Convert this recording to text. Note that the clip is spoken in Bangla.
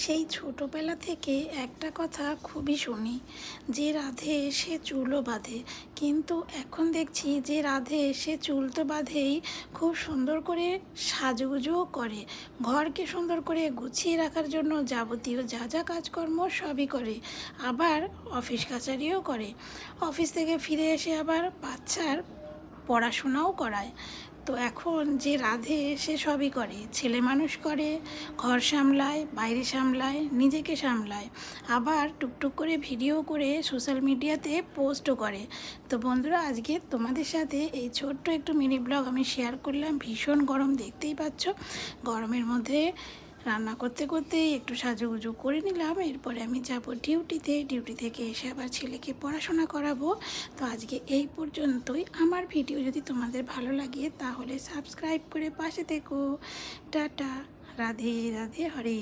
সেই ছোটোবেলা থেকে একটা কথা খুবই শুনি যে রাধে সে চুলও বাঁধে, কিন্তু এখন দেখছি যে রাধে সে চুল তো বাঁধেই, খুব সুন্দর করে সাজুগুজুও করে, ঘরকে সুন্দর করে গুছিয়ে রাখার জন্য যাবতীয় যা যা কাজকর্ম সবই করে, আবার অফিস কাছারিও করে। অফিস থেকে ফিরে এসে আবার বাচ্চার পড়াশোনাও করায়। তো এখন যে রাধে সে সবই করে, ছেলে মানুষ করে, ঘর সামলায়, বাইরে সামলায়, নিজেকে সামলায়, আবার টুকটুক করে ভিডিও করে সোশ্যাল মিডিয়াতে পোস্টও করে। তো বন্ধুরা, আজকে তোমাদের সাথে এই ছোট্ট একটু মিনি ব্লগ আমি শেয়ার করলাম। ভীষণ গরম, দেখতেই পাচ্ছ। গরমের মধ্যে রান্না করতে করতেই একটু সাজুগুজু করে নিলাম, এরপরে আমি যাব ডিউটিতে। ডিউটি থেকে এসে আবার ছেলেকে পড়াশোনা করাবো। তো আজকে এই পর্যন্তই। আমার ভিডিও যদি তোমাদের ভালো লাগে তাহলে সাবস্ক্রাইব করে পাশে থেকো। টাটা, রাধে রাধে, হরে।